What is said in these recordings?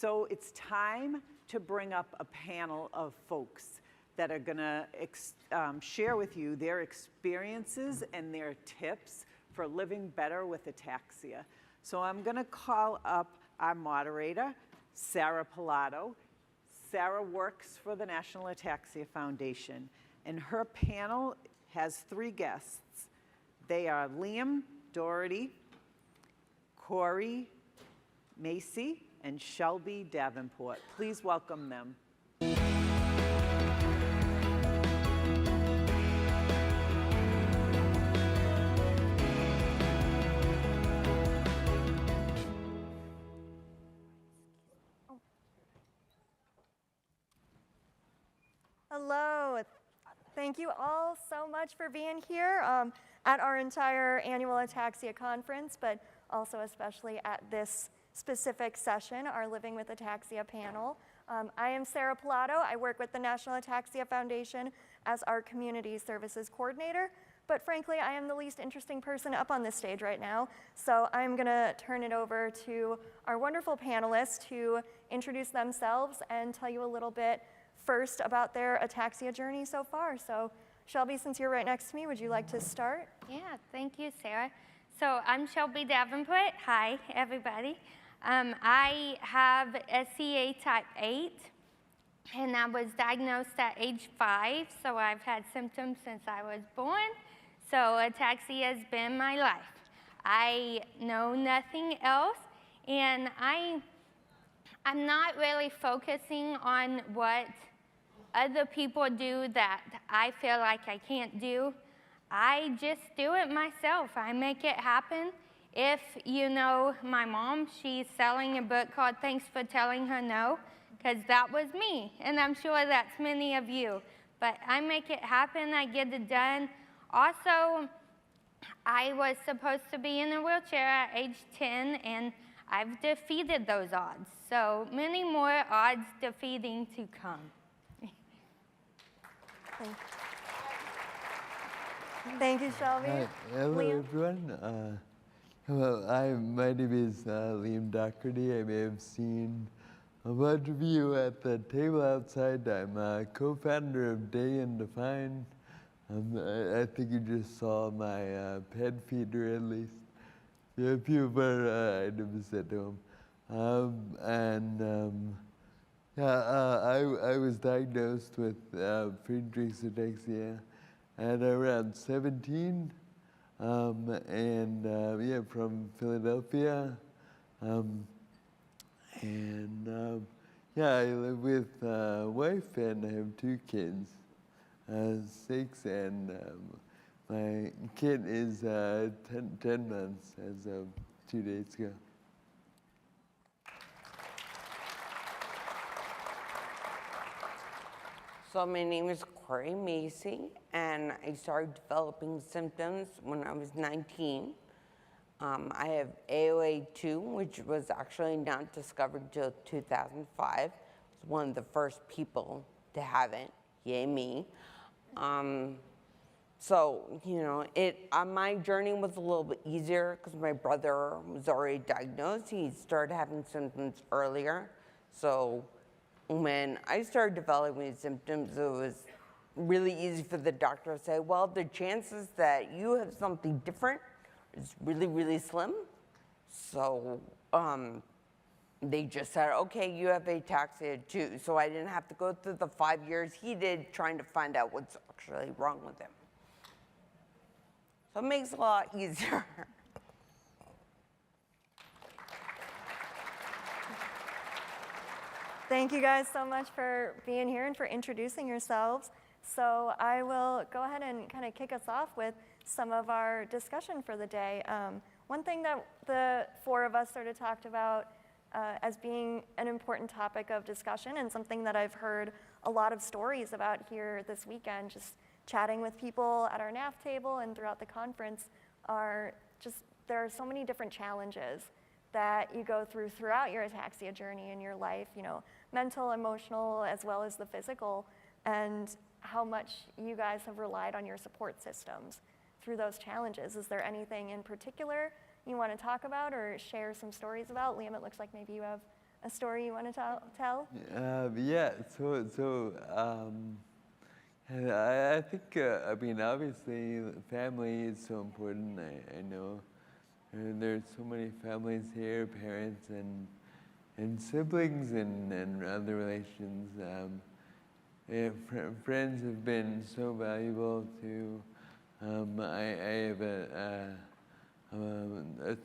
So it's time to bring up a panel of folks that are gonna share with you their experiences and their tips for living better with ataxia. So I'm gonna call up our moderator, Sarah Pilato. Sarah works for the National Ataxia Foundation, and her panel has 3 guests. They are Liam Dougherty, Kory Macy, and Shelbi Davenport. Please welcome them. Hello. Thank you all so much for being here at our entire annual Ataxia conference, but also especially at this specific session, our Living with Ataxia panel. I am Sarah Pilato. I work with the National Ataxia Foundation as our Community Services Coordinator, but frankly, I am the least interesting person up on this stage right now, so I'm gonna turn it over to our wonderful panelists to introduce themselves and tell you a little bit first about their ataxia journey so far. So Shelbi, since you're right next to me, would you like to start? Yeah, thank you, Sarah. So I'm Shelbi Davenport. Hi, everybody. I have SCA type 8, and I was diagnosed at age 5, so I've had symptoms since I was born. So ataxia has been my life. I know nothing else, and I'm not really focusing on what other people do that I feel like I can't do. I just do it myself. I make it happen. If you know my mom, she's selling a book called Thanks for Telling Her No, because that was me, and I'm sure that's many of you. But I make it happen, I get it done. Also, I was supposed to be in a wheelchair at age 10, and I've defeated those odds. So many more odds defeating to come. Thank you, Shelbi. Hello, Liam? everyone. My name is Liam Dougherty. I may have seen a bunch of you at the table outside. I'm a co-founder of Day and Define. I think you just saw my pet feeder at least. A few of our items at home. I was diagnosed with Friedreich's ataxia at around 17, from Philadelphia. I live with a wife and I have 2 kids, 6, and my kid is 10 months as of 2 days ago. So my name is Kory Macy, and I started developing symptoms when I was 19. I have AOA2, which was actually not discovered until 2005. I was one of the first people to have it, yay me. So, you know, my journey was a little bit easier because my brother was already diagnosed. He started having symptoms earlier. So when I started developing symptoms, it was really easy for the doctor to say, well, the chances that you have something different is really, really slim. So they just said, okay, you have ataxia too. So I didn't have to go through the 5 years he did trying to find out what's actually wrong with him. So it makes it a lot easier. Thank you guys so much for being here and for introducing yourselves. So I will go ahead and kind of kick us off with some of our discussion for the day. One thing that the 4 of us sort of talked about as being an important topic of discussion, and something that I've heard a lot of stories about here this weekend, just chatting with people at our NAF table and throughout the conference, are just there are so many different challenges that you go through throughout your ataxia journey in your life, you know, mental, emotional, as well as the physical, and how much you guys have relied on your support systems through those challenges. Is there anything in particular you want to talk about or share some stories about? Liam, it looks like maybe you have a story you want to tell? Yeah, and I think, I mean, obviously, family is so important. I know there's so many families here, parents and siblings and other relations. Friends have been so valuable to. I have a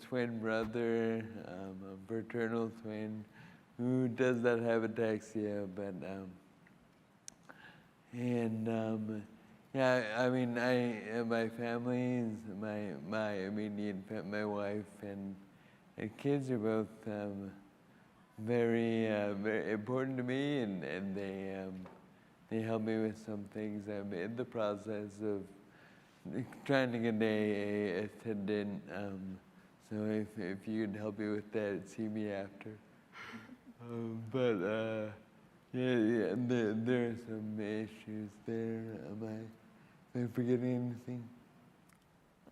twin brother, a fraternal twin, who does not have ataxia, but yeah, I mean, my family, my immediate my wife and kids are both very important to me, and they help me with some things. I'm in the process of trying to get a attendant, so if you could help me with that, see me after. Yeah, there are some issues there. Am I forgetting anything?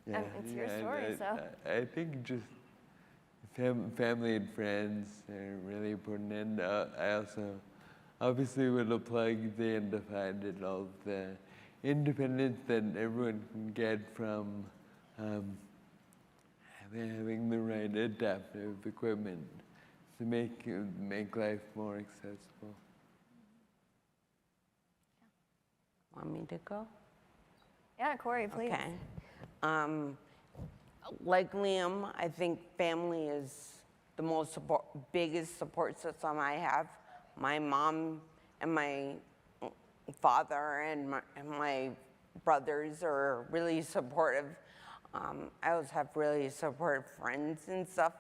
Yeah, It's your story, so. I think just family and friends are really important, and I also obviously would plug the Undefined and all the independence that everyone can get from having the right adaptive equipment to make life more accessible. Want me to go? Yeah, Kory, please. Okay. Like Liam, I think family is the biggest support system I have. My mom and my father and my brothers are really supportive. I also have really supportive friends and stuff.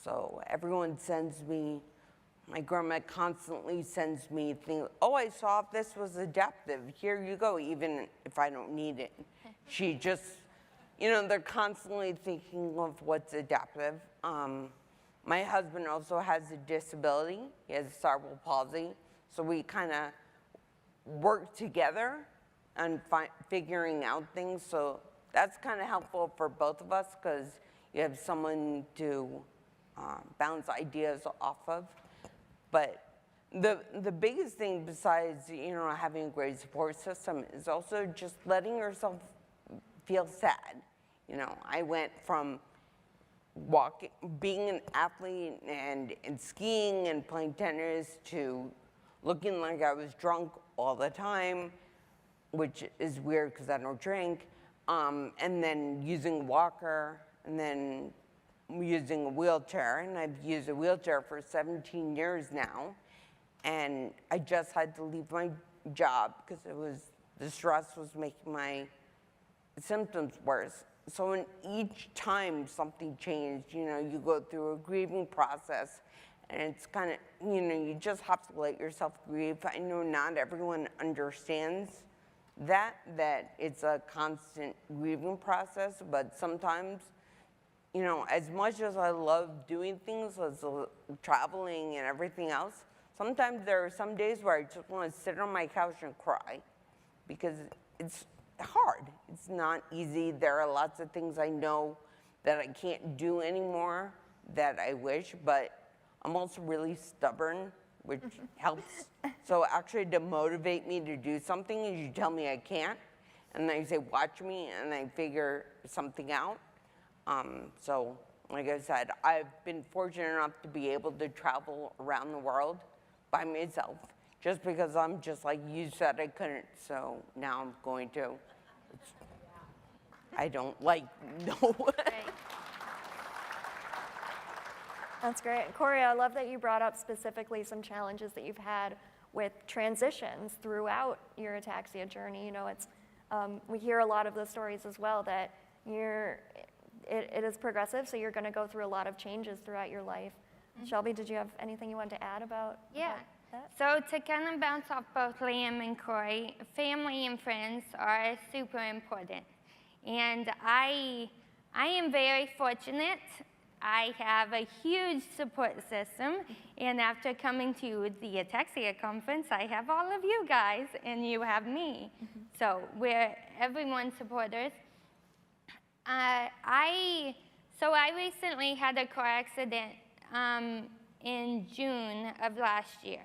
So everyone sends me, my grandma constantly sends me things. Oh, I saw if this was adaptive. Here you go, even if I don't need it. She just, they're constantly thinking of what's adaptive. My husband also has a disability. He has cerebral palsy. So we kind of work together and figuring out things. So that's kind of helpful for both of us because you have someone to bounce ideas off of. But the biggest thing besides, having a great support system is also just letting yourself feel sad. I went from being an athlete and skiing and playing tennis to looking like I was drunk all the time, which is weird because I don't drink, and then using a walker, and then using a wheelchair, and I've used a wheelchair for 17 years now, and I just had to leave my job because the stress was making my symptoms worse. So in each time something changed, you go through a grieving process, and it's kind of, you just have to let yourself grieve. I know not everyone understands that it's a constant grieving process, but sometimes, as much as I love doing things, as traveling and everything else, sometimes there are some days where I just want to sit on my couch and cry because it's hard. It's not easy. There are lots of things I know that I can't do anymore that I wish, but I'm also really stubborn, which helps. So actually to motivate me to do something is you tell me I can't, and then you say, watch me, and I figure something out. So like I said, I've been fortunate enough to be able to travel around the world by myself, just because I'm just like, you said I couldn't, so now I'm going to. I don't like, no. That's great. Kory, I love that you brought up specifically some challenges that you've had with transitions throughout your ataxia journey. We hear a lot of those stories as well that it is progressive, so you're going to go through a lot of changes throughout your life. Shelbi, did you have anything you wanted to add about that? So to kind of bounce off both Liam and Kory, family and friends are super important. And I am very fortunate. I have a huge support system, and after coming to the Ataxia conference, I have all of you guys, and you have me. So we're everyone's supporters. I recently had a car accident in June of last year,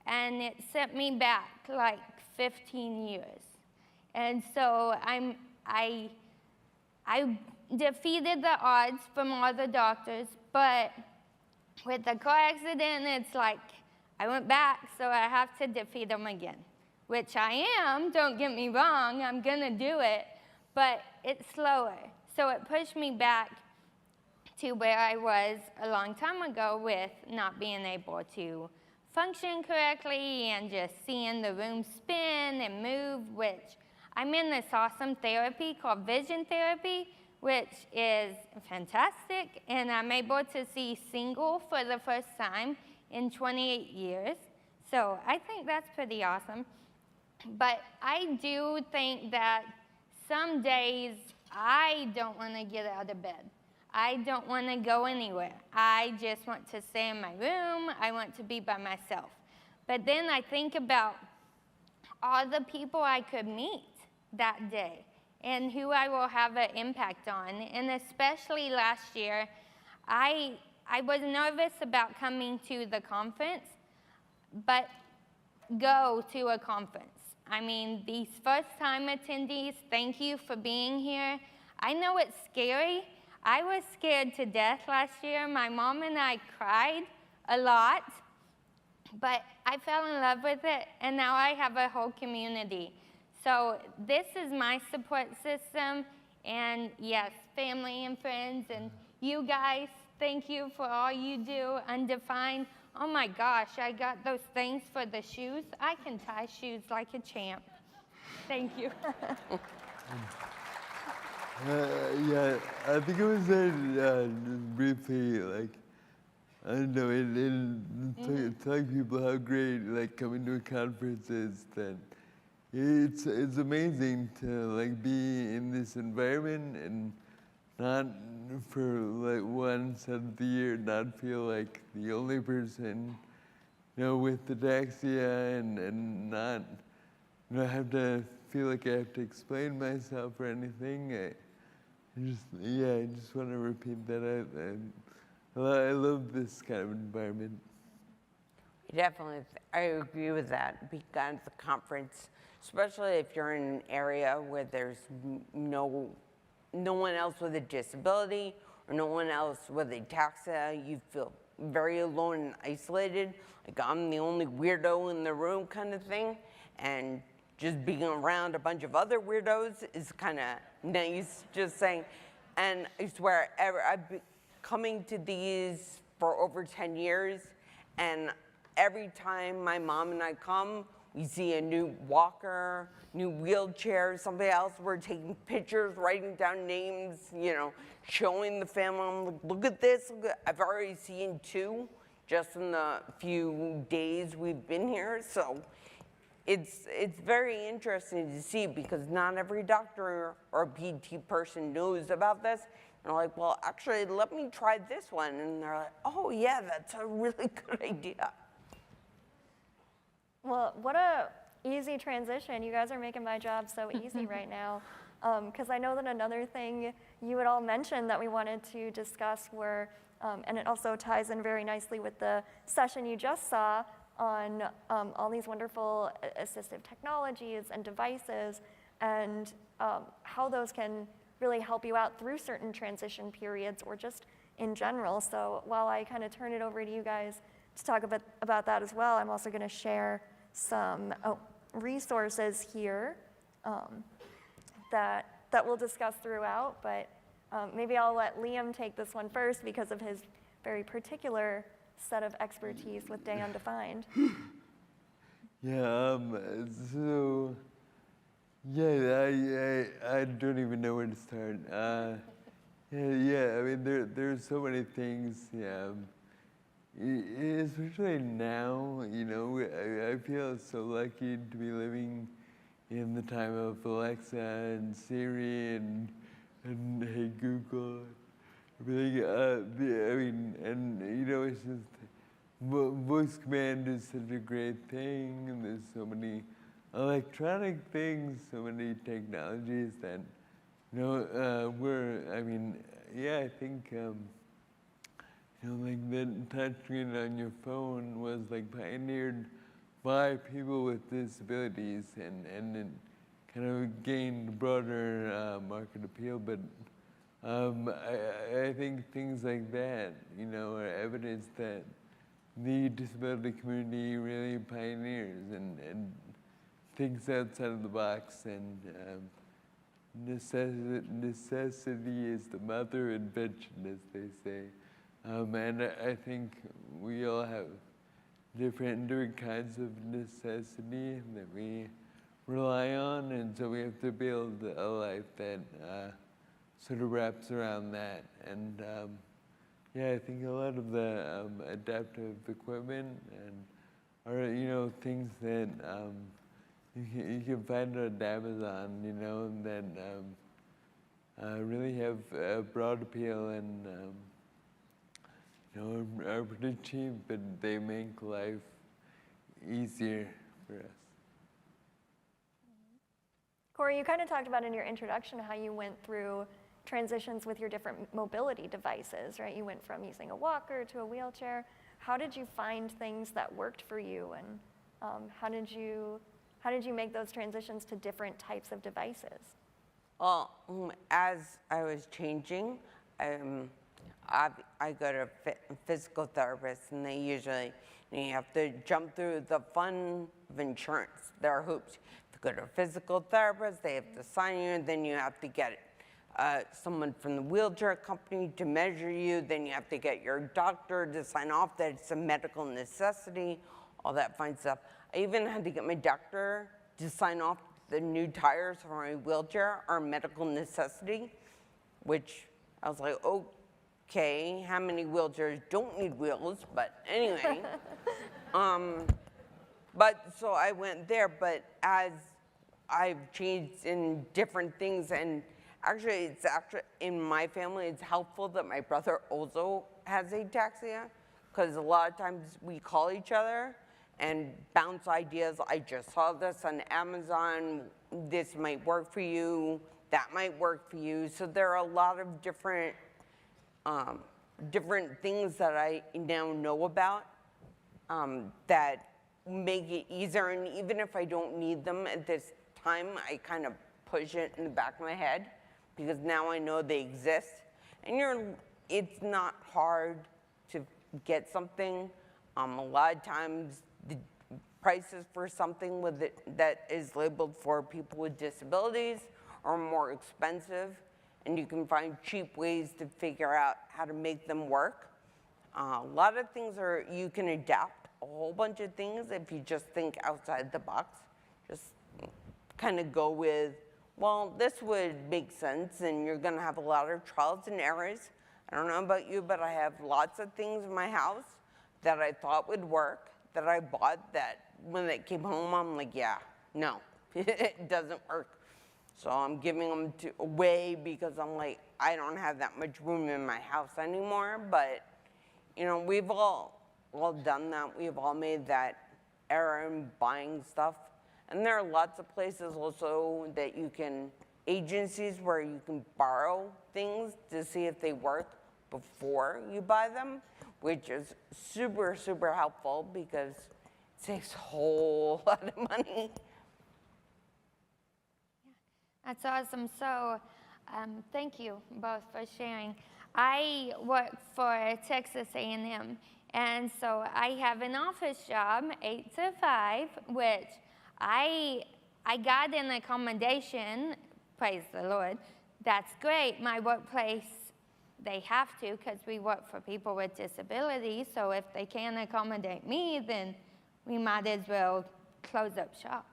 and it set me back like 15 years. And so I defeated the odds from all the doctors, but with the car accident, it's like I went back, so I have to defeat them again, which I am, don't get me wrong, I'm gonna do it, but it's slower. So it pushed me back to where I was a long time ago with not being able to function correctly and just seeing the room spin and move, which I'm in this awesome therapy called vision therapy, which is fantastic, and I'm able to see single for the first time in 28 years. So I think that's pretty awesome. But I do think that some days I don't want to get out of bed. I don't want to go anywhere. I just want to stay in my room. I want to be by myself. But then I think about all the people I could meet that day and who I will have an impact on. And especially last year, I was nervous about coming to the conference, but go to a conference. I mean, these first-time attendees, thank you for being here. I know it's scary. I was scared to death last year. My mom and I cried a lot, but I fell in love with it, and now I have a whole community. So this is my support system, and yes, family and friends, and you guys, thank you for all you do. Undefined. Oh my gosh, I got those things for the shoes. I can tie shoes like a champ. Thank you. Yeah, I think it was just briefly, like, I don't know, telling people how great, like, coming to a conference is, that it's amazing to, like, be in this environment and not for, like, once out of the year, not feel like the only person, you know, with Ataxia and not, you know, have to feel like I have to explain myself or anything. I just want to repeat that. I love this kind of environment. Definitely, I agree with that. Because the conference, especially if you're in an area where there's no one else with a disability or no one else with ataxia, you feel very alone and isolated. Like I'm the only weirdo in the room kind of thing. And just being around a bunch of other weirdos is kind of nice, just saying. And I swear, I've been coming to these for over 10 years, and every time my mom and I come, we see a new walker, new wheelchair, somebody else. We're taking pictures, writing down names, you know, showing the family. I'm like, look at this. I've already seen 2 just in the few days we've been here. So it's very interesting to see, because not every doctor or PT person knows about this. And I'm like, well, actually, let me try this one. And they're like, oh, yeah, that's a really good idea. Well, what a easy transition. You guys are making my job so easy right now. Because I know that another thing you had all mentioned that we wanted to discuss were, and it also ties in very nicely with the session you just saw on all these wonderful assistive technologies and devices, and how those can really help you out through certain transition periods or just in general. So while I kind of turn it over to you guys to talk about that as well, I'm also going to share some resources here that we'll discuss throughout, but maybe I'll let Liam take this one first because of his very particular set of expertise with Day Undefined. Yeah, so, yeah, I don't even know where to start. Yeah, I mean, there's so many things, yeah. Especially now, you know, I feel so lucky to be living in the time of Alexa and Siri and Hey Google, everything. I mean, and you know, it's just voice command is such a great thing, and there's so many electronic things, so many technologies that, you know, I mean, yeah, I think you know, like the touchscreen on your phone was like pioneered by people with disabilities, and it kind of gained broader market appeal. But I think things like that, you know, are evidence that the disability community really pioneers and thinks outside of the box, and necessity is the mother of invention, as they say. And I think we all have different kinds of necessity that we rely on, and so we have to build a life that sort of wraps around that. And yeah, I think a lot of the adaptive equipment are, you know, things that you can find on Amazon, you know, that really have a broad appeal and you know, are pretty cheap, but they make life easier for us. Kory, you kind of talked about in your introduction how you went through transitions with your different mobility devices, right? You went from using a walker to a wheelchair. How did you find things that worked for you, and how did you make those transitions to different types of devices? Well, as I was changing, I go to physical therapists, and they usually, you have to jump through the fun of insurance. There are hoops. To go to a physical therapist, they have to sign you, and then you have to get someone from the wheelchair company to measure you. Then you have to get your doctor to sign off that it's a medical necessity, all that fine stuff. I even had to get my doctor to sign off the new tires for my wheelchair are a medical necessity, which I was like, okay, how many wheelchairs don't need wheels? But anyway, but so I went there, but as I've changed in different things, and actually in my family, it's helpful that my brother also has ataxia, because a lot of times we call each other and bounce ideas. I just saw this on Amazon. This might work for you. That might work for you. So there are a lot of different things that I now know about that make it easier. And even if I don't need them at this time, I kind of push it in the back of my head, because now I know they exist. And it's not hard to get something. A lot of times the prices for something that is labeled for people with disabilities are more expensive, and you can find cheap ways to figure out how to make them work. A lot of things you can adapt a whole bunch of things if you just think outside the box. Just kind of go with, well, this would make sense, and you're gonna have a lot of trials and errors. I don't know about you, but I have lots of things in my house that I thought would work, that I bought, that when it came home, I'm like, yeah, no, it doesn't work. So I'm giving them away because I'm like, I don't have that much room in my house anymore. But, you know, we've all done that. We've all made that error in buying stuff. And there are lots of places also that agencies where you can borrow things to see if they work before you buy them, which is super, super helpful because it saves a whole lot of money. That's awesome. So thank you both for sharing. I work for Texas A&M, and so I have an office job, 8 to 5, which I got an accommodation, praise the Lord. That's great. My workplace, they have to, because we work for people with disabilities, so if they can't accommodate me, then we might as well close up shop.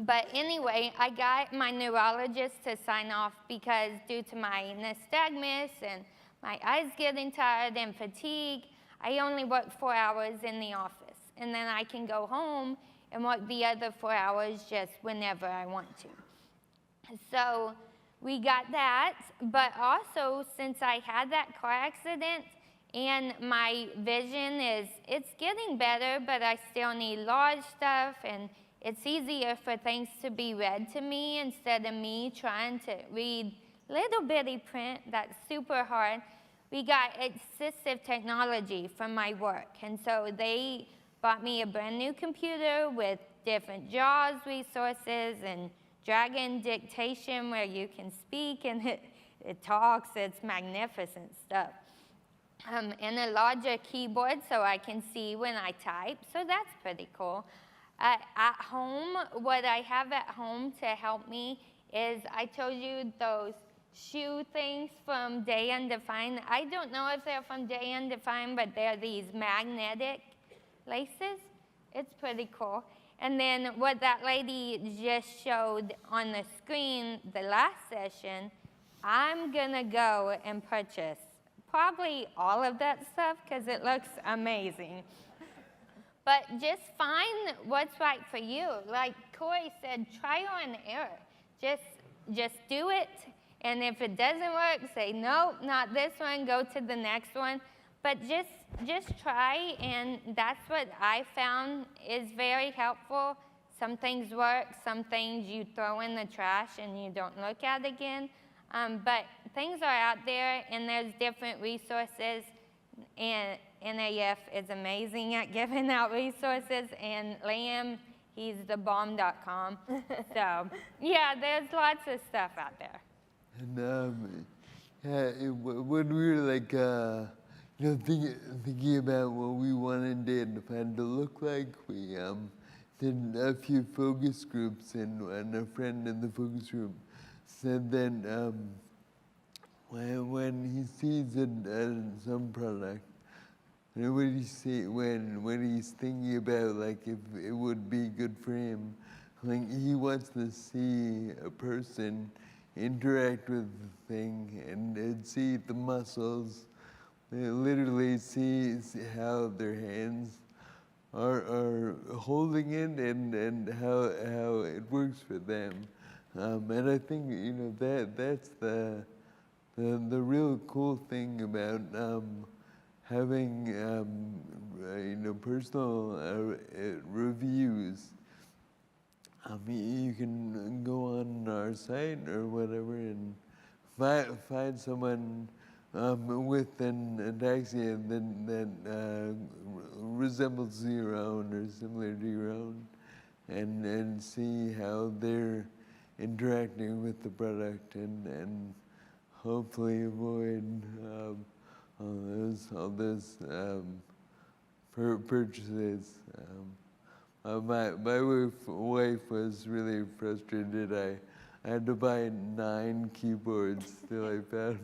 But anyway, I got my neurologist to sign off because due to my nystagmus and my eyes getting tired and fatigue, I only work 4 hours in the office. And then I can go home and work the other 4 hours just whenever I want to. So we got that, but also since I had that car accident and my vision it's getting better, but I still need large stuff, and it's easier for things to be read to me instead of me trying to read little bitty print that's super hard. we got assistive technology from my work. And so they bought me a brand new computer with different JAWS resources and Dragon dictation where you can speak and it talks. It's magnificent stuff. And a larger keyboard so I can see when I type, so that's pretty cool. At home, what I have at home to help me is, I told you those shoe things from Day Undefined. I don't know if they're from Day Undefined, but they're these magnetic laces. It's pretty cool. And then what that lady just showed on the screen the last session, I'm gonna go and purchase probably all of that stuff because it looks amazing. But just find what's right for you. Like Kory said, trial and error. Just do it, and if it doesn't work, say, nope, not this one, go to the next one. But just try, and that's what I found is very helpful. Some things work, some things you throw in the trash and you don't look at again. But things are out there, and there's different resources, and NAF is amazing at giving out resources, and Liam, he's the bomb.com. So, yeah, there's lots of stuff out there. And when we were like, thinking about what we wanted Day Undefined to look like, we did a few focus groups, and a friend in the focus group said that when he sees some product, and when he's thinking about like if it would be good for him, like he wants to see a person interact with the thing and see the muscles, literally see how their hands are holding it and how it works for them. And I think that's the real cool thing about having personal reviews. You can go on our site or whatever and find someone with an ataxia that resembles your own or similar to your own, and see how they're interacting with the product, and hopefully avoid all those purchases. My wife was really frustrated. I had to buy 9 keyboards till I found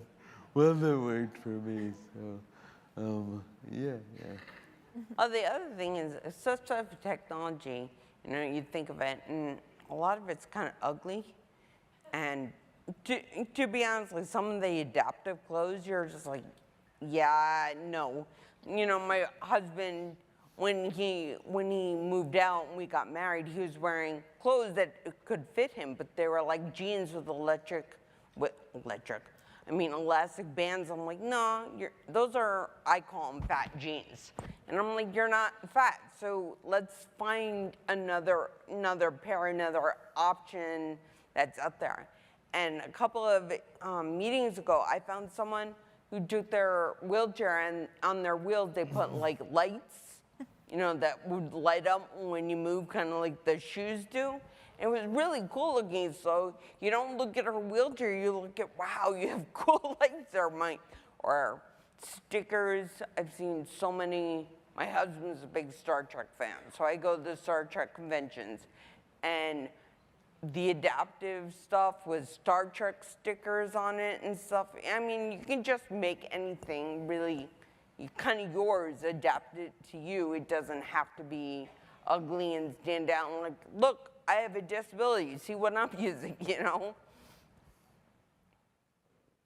one that worked for me. So, yeah. Oh, the other thing is, such type of technology, you think of it, and a lot of it's kind of ugly. And to be honest, like some of the adaptive clothes, you're just like, yeah, no. My husband, when he moved out and we got married, he was wearing clothes that could fit him, but they were like jeans with elastic bands. I'm like, no, those are, I call them fat jeans. And I'm like, you're not fat, so let's find another pair, another option that's out there. And a couple of meetings ago, I found someone who took their wheelchair, and on their wheels they put like lights, that would light up when you move, kind of like the shoes do. It was really cool looking, so you don't look at her wheelchair, you look at, wow, you have cool lights there, or stickers. I've seen so many. My husband's a big Star Trek fan, so I go to the Star Trek conventions, and the adaptive stuff with Star Trek stickers on it and stuff. I mean, you can just make anything really kind of yours, adapt it to you. It doesn't have to be ugly and stand out and like, look, I have a disability. See what I'm using,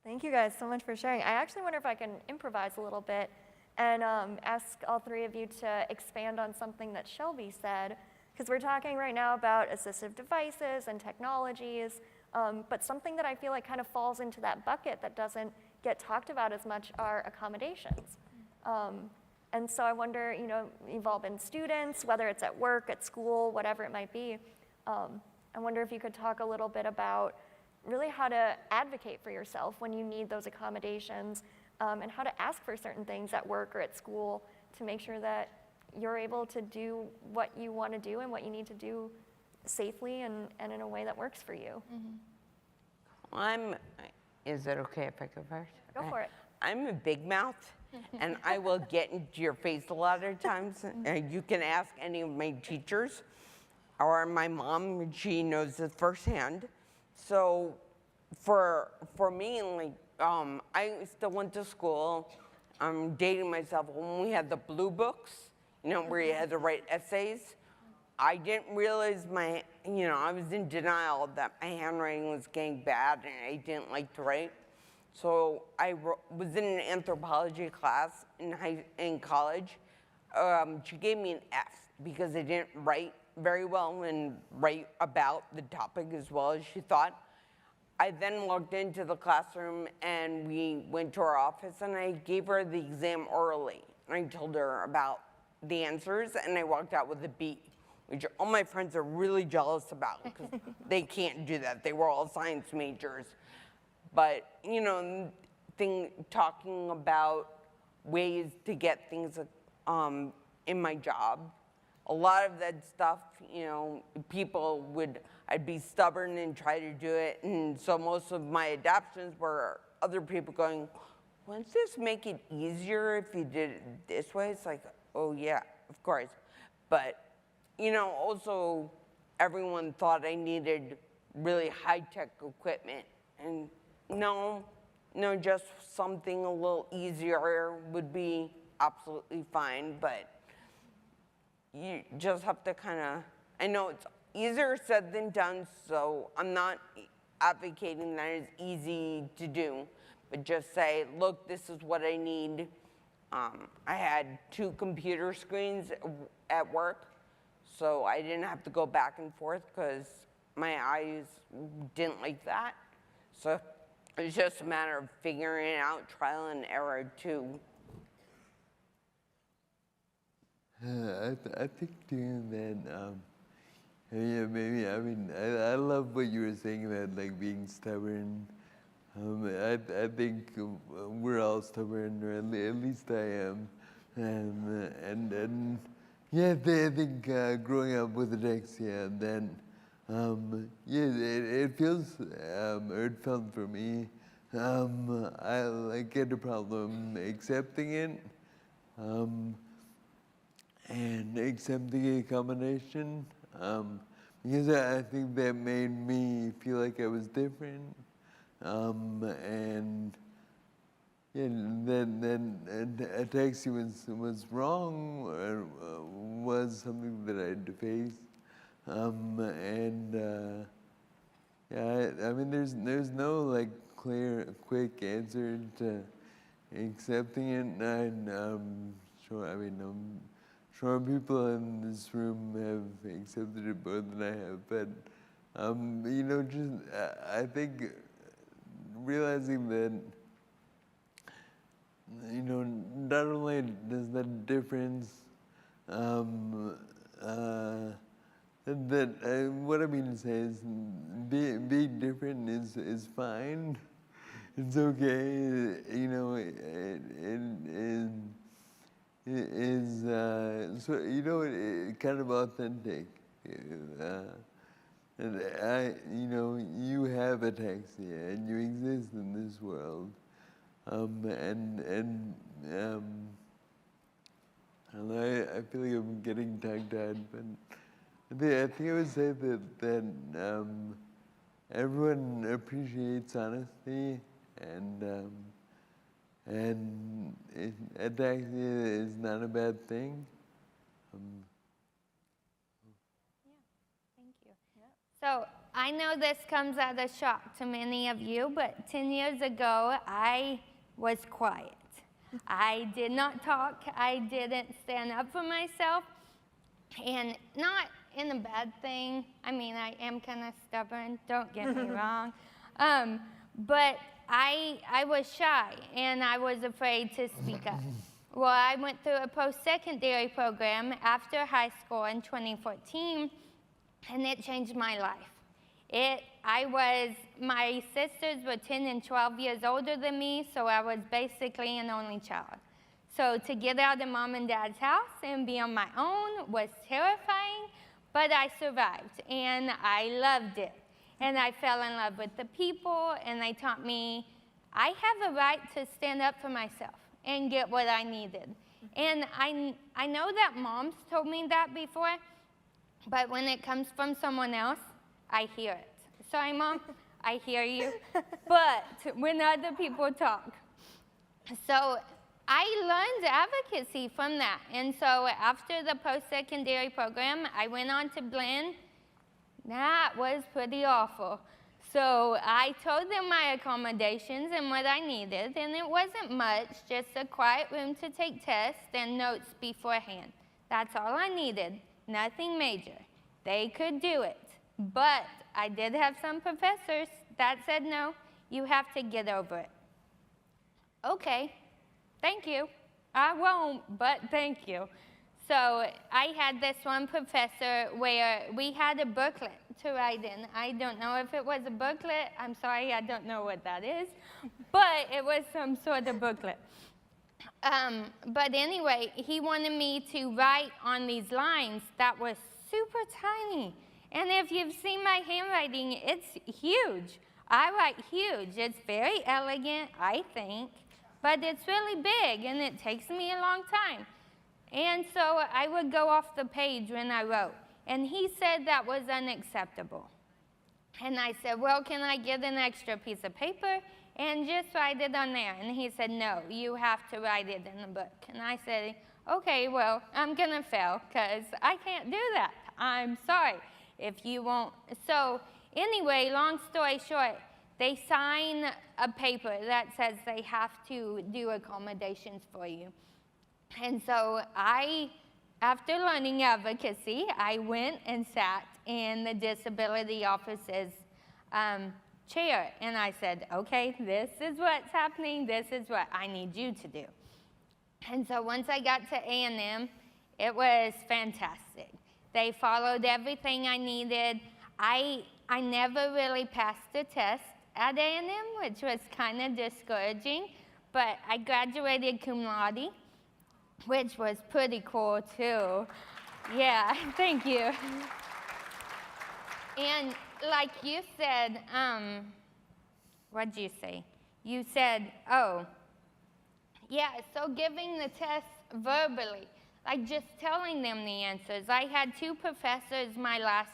Thank you guys so much for sharing. I actually wonder if I can improvise a little bit and ask all three of you to expand on something that Shelbi said, because we're talking right now about assistive devices and technologies, but something that I feel like kind of falls into that bucket that doesn't get talked about as much are accommodations. And so I wonder, you've all been students, whether it's at work, at school, whatever it might be. I wonder if you could talk a little bit about really how to advocate for yourself when you need those accommodations, and how to ask for certain things at work or at school to make sure that you're able to do what you want to do and what you need to do safely and in a way that works for you. Is it okay if I go first? Go for it. I'm a big mouth, and I will get into your face a lot of times. You can ask any of my teachers or my mom, she knows it firsthand. So for me, like, I still went to school. I'm dating myself when we had the blue books, you know, where you had to write essays. I didn't realize I was in denial that my handwriting was getting bad and I didn't like to write. So I was in an anthropology class in college. She gave me an F because I didn't write very well and write about the topic as well as she thought. I then walked into the classroom and we went to her office and I gave her the exam orally. And I told her about the answers and I walked out with a B, which all my friends are really jealous about because they can't do that. They were all science majors. But, you know, talking about ways to get things in my job, a lot of that stuff, you know, I'd be stubborn and try to do it. And so most of my adaptions were other people going, wouldn't this make it easier if you did it this way? It's like, oh yeah, of course. But, you know, also everyone thought I needed really high-tech equipment. And no, just something a little easier would be absolutely fine, but you just have to kind of, I know it's easier said than done, so I'm not advocating that it's easy to do, but just say, look, this is what I need. I had 2 computer screens at work, so I didn't have to go back and forth because my eyes didn't like that. So it's just a matter of figuring it out, trial and error too. I think doing that, yeah, maybe, I mean, I love what you were saying about like being stubborn. I think we're all stubborn, or at least I am. And yeah, I think growing up with Ataxia, then yeah, it feels, or it felt for me, I like had a problem accepting it, and accepting accommodation, because I think that made me feel like I was different, and yeah, then Ataxia was wrong, or was something that I had to face. Yeah, I mean, there's no like clear, quick answer to accepting it. I'm sure people in this room have accepted it more than I have, but you know, just I think realizing that, you know, not only does that difference, what I mean to say is, being different is fine. It's okay. You know, it is so, you know, kind of authentic. And you know, you have Ataxia and you exist in this world. I feel like I'm getting tongue-tied, but I think I would say that everyone appreciates honesty, and Ataxia is not a bad thing. Thank you. So I know this comes as a shock to many of you, but 10 years ago, I was quiet. I did not talk. I didn't stand up for myself, and not in a bad thing. I mean, I am kind of stubborn, don't get me wrong. But I was shy, and I was afraid to speak up. Well, I went through a post-secondary program after high school in 2014, and it changed my life. My sisters were 10 and 12 years older than me, so I was basically an only child. So to get out of mom and dad's house and be on my own was terrifying, but I survived, and I loved it. And I fell in love with the people, and they taught me I have a right to stand up for myself and get what I needed. And I know that moms told me that before, but when it comes from someone else, I hear it. Sorry, Mom, I hear you. But when other people talk. So I learned advocacy from that. And so after the post-secondary program, I went on to Blinn. That was pretty awful. So I told them my accommodations and what I needed, and it wasn't much, just a quiet room to take tests and notes beforehand. That's all I needed, nothing major. They could do it. But I did have some professors that said, no, you have to get over it. Okay, thank you. I won't, but thank you. So I had this one professor where we had a booklet to write in. I don't know if it was a booklet. I'm sorry, I don't know what that is. But it was some sort of booklet. But anyway, he wanted me to write on these lines that were super tiny. And if you've seen my handwriting, it's huge. I write huge. It's very elegant, I think. But it's really big, and it takes me a long time. And so I would go off the page when I wrote. And he said that was unacceptable. And I said, well, can I get an extra piece of paper and just write it on there? And he said, no, you have to write it in the book. And I said, okay, well, I'm going to fail because I can't do that. I'm sorry if you won't. So anyway, long story short, they sign a paper that says they have to do accommodations for you. And so after learning advocacy, I went and sat in the disability office's chair. And I said, okay, this is what's happening. This is what I need you to do. And so once I got to A&M, it was fantastic. They followed everything I needed. I never really passed a test at A&M, which was kind of discouraging. But I graduated cum laude, which was pretty cool too. Yeah, thank you. And like you said, what'd you say? You said, oh, yeah, so giving the test verbally, like just telling them the answers. I had 2 professors my last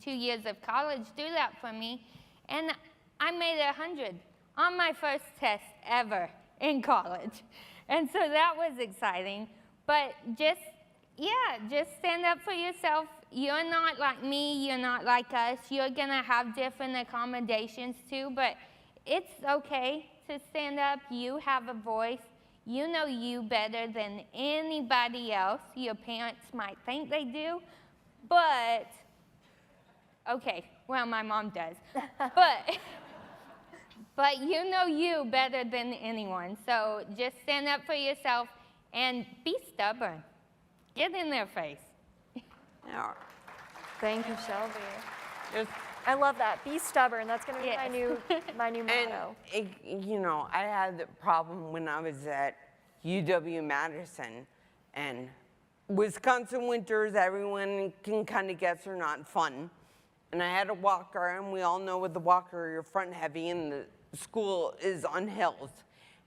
2 years of college do that for me, and I made 100 on my first test ever in college. And so that was exciting. But just stand up for yourself. You're not like me, you're not like us. You're gonna have different accommodations too, but it's okay to stand up. You have a voice. You know you better than anybody else. Your parents might think they do, but, okay, well, my mom does. But you know you better than anyone. So just stand up for yourself and be stubborn. Get in their face. Yeah. Thank you, Shelbi. Just, I love that. Be stubborn. That's going to be Yes. my new motto. and I had the problem when I was at UW-Madison, and Wisconsin winters, everyone can kind of guess, are not fun. And I had a walker, and we all know with the walker, you're front heavy, and the school is on hills.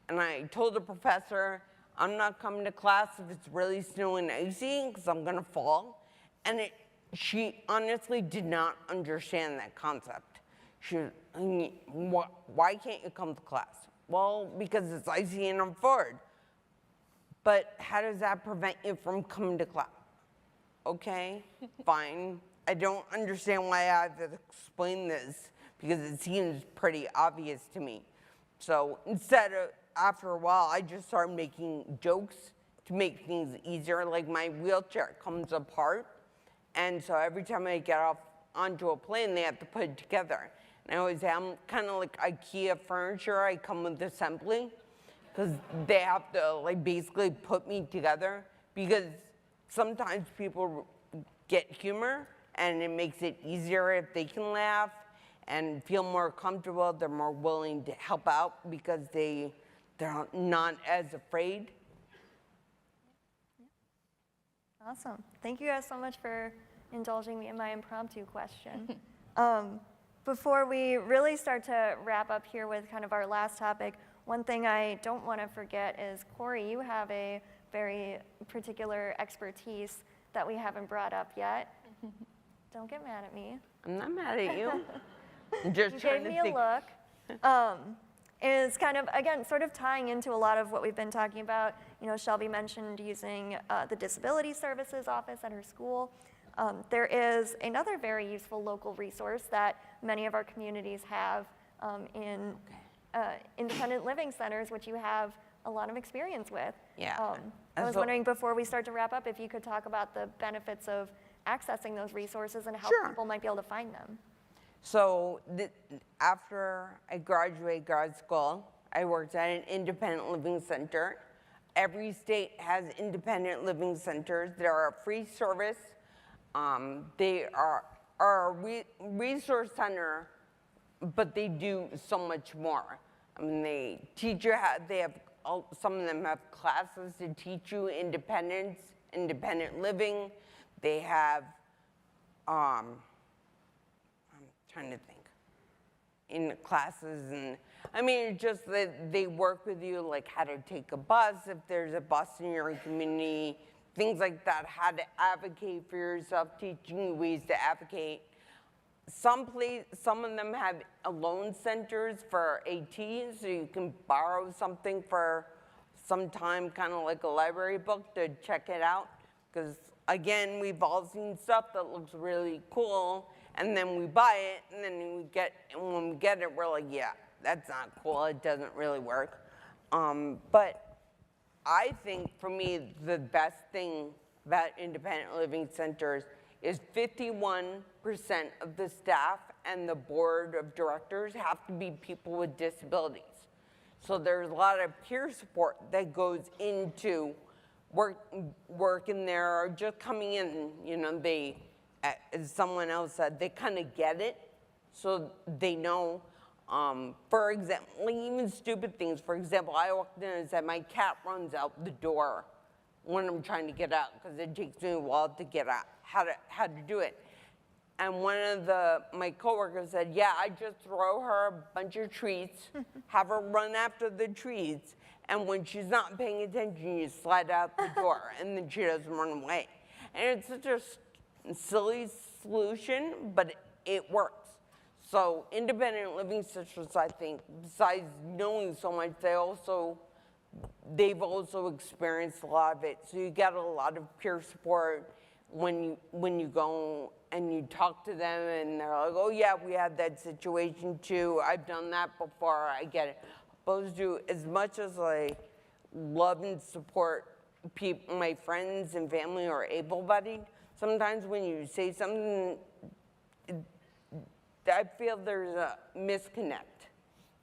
And I told the professor, I'm not coming to class if it's really snowing and icy, because I'm gonna fall. And she honestly did not understand that concept. She was, why can't you come to class? Well, because it's icy and I'm forward. But how does that prevent you from coming to class? Okay, fine. I don't understand why I have to explain this, because it seems pretty obvious to me. So instead of, after a while, I just started making jokes to make things easier. Like my wheelchair comes apart, and so every time I get off onto a plane, they have to put it together. And I always say, I'm kind of like IKEA furniture. I come with assembly, because they have to like basically put me together, because sometimes people get humor, and it makes it easier if they can laugh. and feel more comfortable. They're more willing to help out because they're not as afraid. Awesome. Thank you guys so much for indulging me in my impromptu question. Before we really start to wrap up here with kind of our last topic, one thing I don't want to forget is, Kory, you have a very particular expertise that we haven't brought up yet. Don't get mad at me. I'm not mad at you. I'm just You trying gave to me a look. Is kind of, again, sort of tying into a lot of what we've been talking about. You know, Shelbi mentioned using the Disability Services Office at her school. There is another very useful local resource that many of our communities have in independent living centers, which you have a lot of experience with. Yeah. I was wondering, before we start to wrap up, if you could talk about the benefits of accessing those resources and how Sure. people might be able to find them. So after I graduated grad school, I worked at an independent living center. Every state has independent living centers. They're a free service. They are a resource center, but they do so much more. I mean, they teach you how, some of them have classes to teach you independence, independent living. They have, I'm trying to think, in classes, and I mean, it's just that they work with you, like how to take a bus, if there's a bus in your community, things like that, how to advocate for yourself, teaching you ways to advocate. Some of them have loan centers for AT, so you can borrow something for some time, kind of like a library book, to check it out. Because again, we've all seen stuff that looks really cool, and then we buy it, and then when we get it, we're like, yeah, that's not cool, it doesn't really work. But I think, for me, the best thing about independent living centers is 51% of the staff and the board of directors have to be people with disabilities. So there's a lot of peer support that goes into working there, or just coming in. You know, they, as someone else said, they kind of get it, so they know. For example, even stupid things. For example, I walked in and said, my cat runs out the door when I'm trying to get out, because it takes me a while to get out, how to do it. And one of my coworkers said, yeah, I just throw her a bunch of treats, have her run after the treats, and when she's not paying attention, you slide out the door, and then she doesn't run away. And it's such a silly solution, but it works. So independent living centers, I think, besides knowing so much, they've also experienced a lot of it. So you get a lot of peer support when you go and you talk to them, and they're like, oh yeah, we had that situation too. I've done that before, I get it. Opposed to, as much as I love and support my friends and family who are able-bodied, sometimes when you say something, I feel there's a misconnect,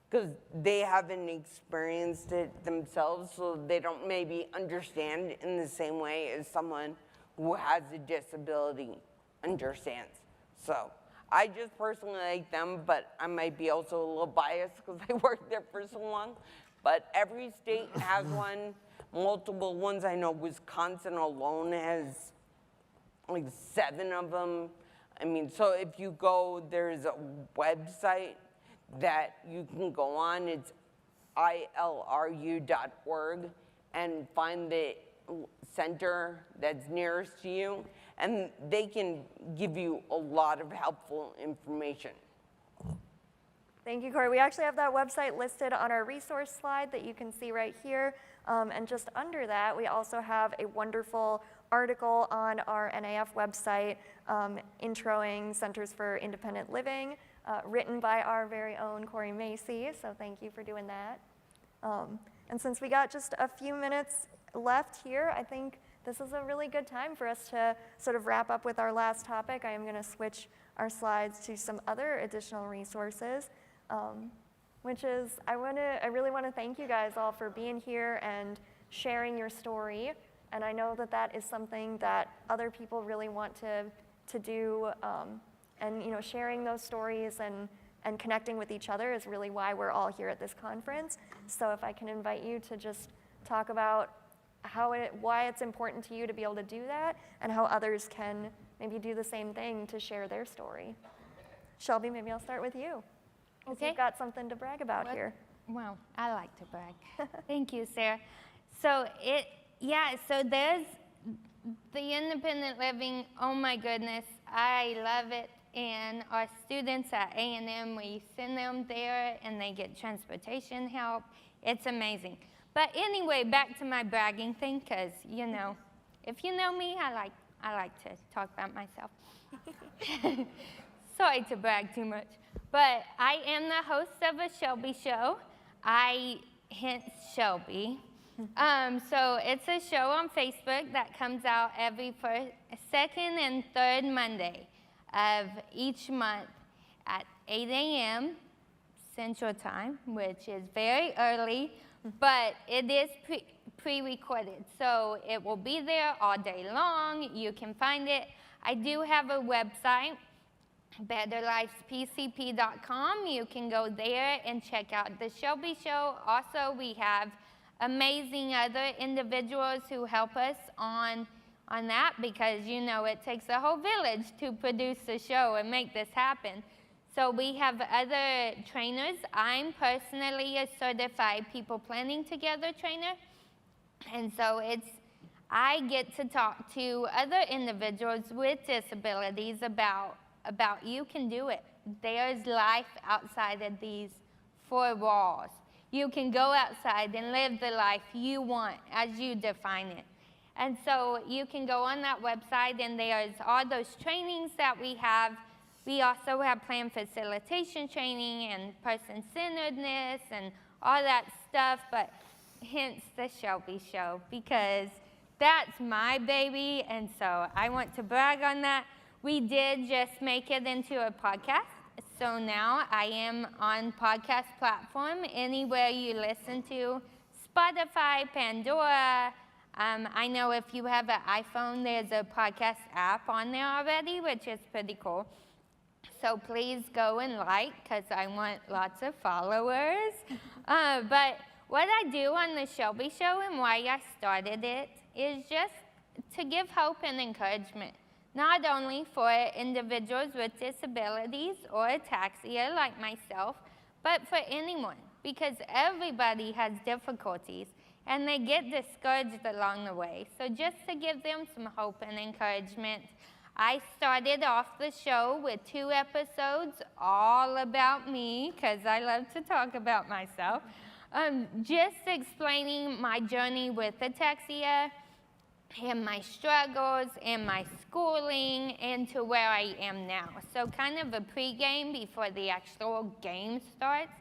because they haven't experienced it themselves, so they don't maybe understand in the same way as someone who has a disability understands. So I just personally like them, but I might be also a little biased because I worked there for so long. But every state has one, multiple ones. I know Wisconsin alone has like 7 of them. I mean, so if you go, there's a website that you can go on. It's ilru.org, and find the center that's nearest to you, and they can give you a lot of helpful information. Thank you, Kory. We actually have that website listed on our resource slide that you can see right here. And just under that, we also have a wonderful article on our NAF website, introing Centers for Independent Living, written by our very own Kory Macy, so thank you for doing that. And since we got just a few minutes left here, I think this is a really good time for us to sort of wrap up with our last topic. I am going to switch our slides to some other additional resources, which is, I really want to thank you guys all for being here and sharing your story. And I know that that is something that other people really want to do, and sharing those stories and connecting with each other is really why we're all here at this conference. So if I can invite you to just talk about why it's important to you to be able to do that, and how others can maybe do the same thing to share their story. Shelbi, maybe I'll start with you. 'Cause Okay. You've got something to brag about here. Well, I like to brag. Thank you, Sarah. So so there's the independent living. Oh my goodness, I love it. And our students at A&M, we send them there and they get transportation help. It's amazing. But anyway, back to my bragging thing, because, you know, if you know me, I like to talk about myself. Sorry to brag too much. But I am the host of a Shelbi show. Hence Shelbi. So it's a show on Facebook that comes out every second and third Monday of each month at 8 a.m. Central Time, which is very early, but it is pre-recorded. So it will be there all day long. You can find it. I do have a website, betterlifespcp.com. You can go there and check out the Shelbi show. Also, we have amazing other individuals who help us on that, because, you know, it takes a whole village to produce a show and make this happen. So we have other trainers. I'm personally a certified people planning together trainer. And so I get to talk to other individuals with disabilities about you can do it. There's life outside of these four walls. You can go outside and live the life you want as you define it. And so you can go on that website, and there's all those trainings that we have. We also have plan facilitation training and person-centeredness and all that stuff, but hence the Shelbi show, because that's my baby, and so I want to brag on that. We did just make it into a podcast, so now I am on podcast platform anywhere you listen to, Spotify, Pandora. I know if you have an iPhone, there's a podcast app on there already, which is pretty cool. So please go and because I want lots of followers. But what I do on the Shelbi show and why I started it is just to give hope and encouragement, not only for individuals with disabilities or ataxia like myself, but for anyone, because everybody has difficulties and they get discouraged along the way. So just to give them some hope and encouragement, I started off the show with 2 episodes all about me, because I love to talk about myself, just explaining my journey with ataxia and my struggles and my schooling and to where I am now. So kind of a pregame before the actual game starts.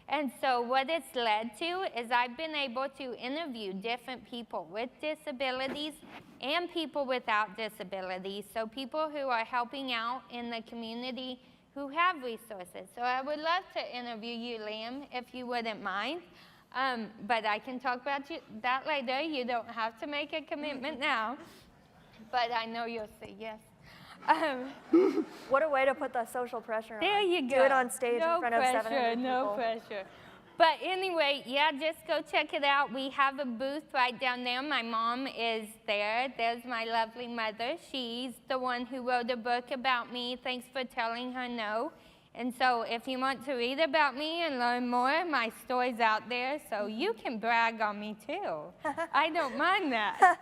And so what it's led to is I've been able to interview different people with disabilities and people without disabilities, so people who are helping out in the community who have resources. So I would love to interview you, Liam, if you wouldn't mind. But I can talk about that later. You don't have to make a commitment now, but I know you'll say yes. What a way to put the social pressure on. There you go. Do it on stage in front of 700 people. No pressure. But anyway, yeah, just go check it out. We have a booth right down there. My mom is there. There's my lovely mother. She's the one who wrote a book about me. Thanks for telling her no. And so if you want to read about me and learn more, my story's out there, so you can brag on me too. I don't mind that.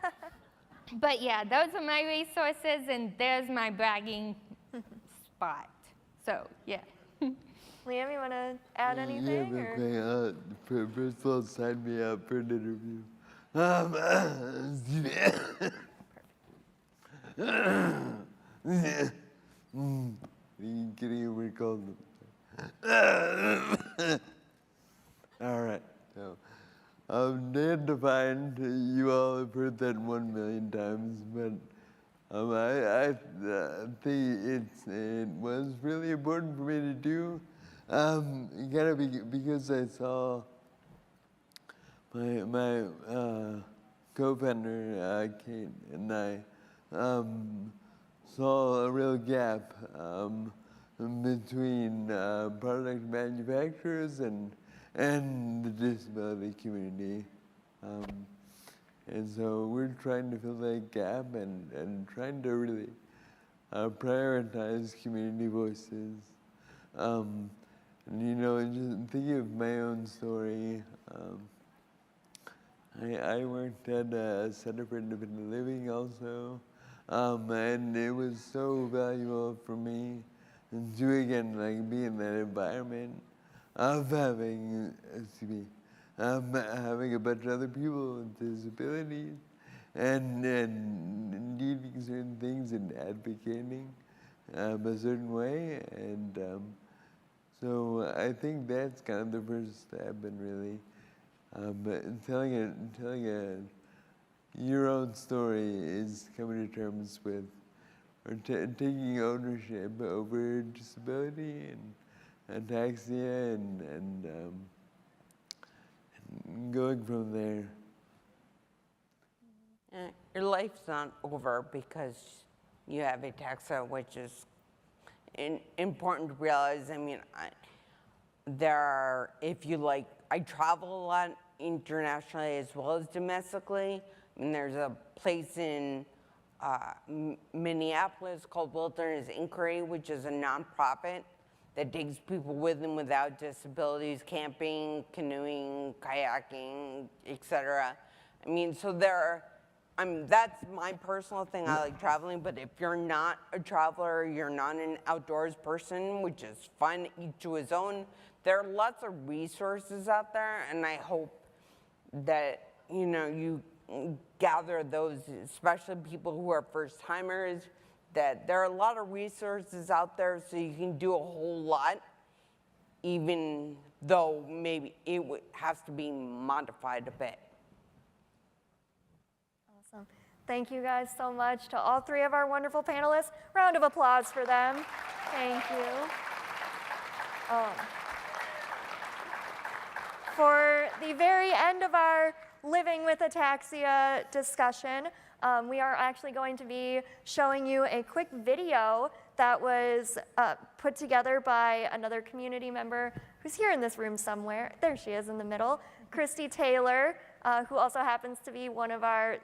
But yeah, those are my resources, and there's my bragging spot. So, yeah. Liam, you want to add anything? Yeah, first of all, sign me up for an interview. You getting over called all right. So, Dan defined, you all have heard that 1 million times, but I think it was really important for me to do. Because I saw my co-founder, Kate, and I saw a real gap between product manufacturers and the disability community. And so we're trying to fill that gap and trying to really prioritize community voices. And you know, just thinking of my own story, I worked at a Center for Independent Living also, and it was so valuable for me to, again, like be in that environment of having, having a bunch of other people with disabilities and needing certain things and advocating a certain way. And so I think that's kind of the first step, and really telling your own story is coming to terms with, or taking ownership over disability and ataxia and going from there. Your life's not over because you have ataxia, which is important to realize. I mean, I travel a lot internationally as well as domestically. I mean, there's a place in Minneapolis called Wilderness Inquiry, which is a nonprofit that takes people with and without disabilities, camping, canoeing, kayaking, etc. I mean, so that's my personal thing. I like traveling, but if you're not a traveler, you're not an outdoors person, which is fine, each to his own. There are lots of resources out there, and I hope that, you know, you gather those, especially people who are first timers, that there are a lot of resources out there so you can do a whole lot, even though maybe it has to be modified a bit. Awesome. Thank you guys so much to all three of our wonderful panelists. Round of applause for them. Thank you. For the very end of our Living with Ataxia discussion, we are actually going to be showing you a quick video that was put together by another community member who's here in this room somewhere. There she is in the middle, Christy Taylor, who also happens to be one of our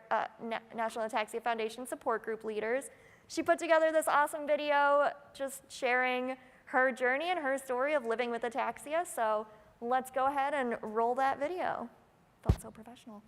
National Ataxia Foundation support group leaders. She put together this awesome video just sharing her journey and her story of living with ataxia. So let's go ahead and roll that video. Felt so professional.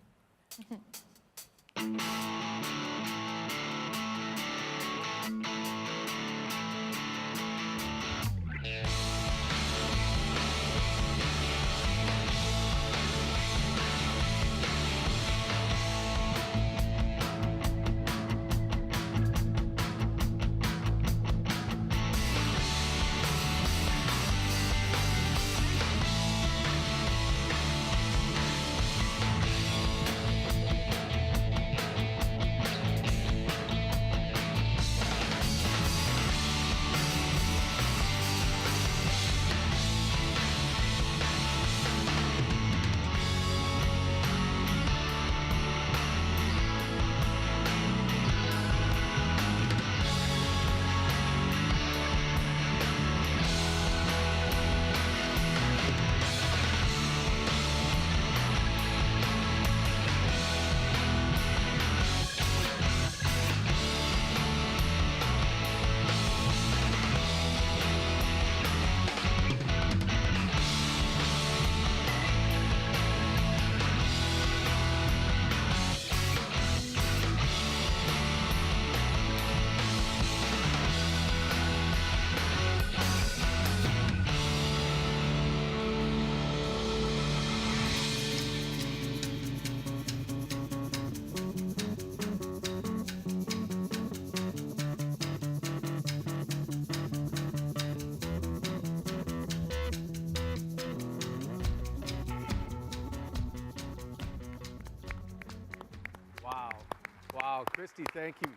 Wow, Christy, thank you.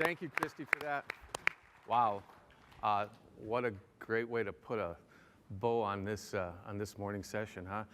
Thank you, Christy, for that. Wow, what a great way to put a bow on this morning's session, huh?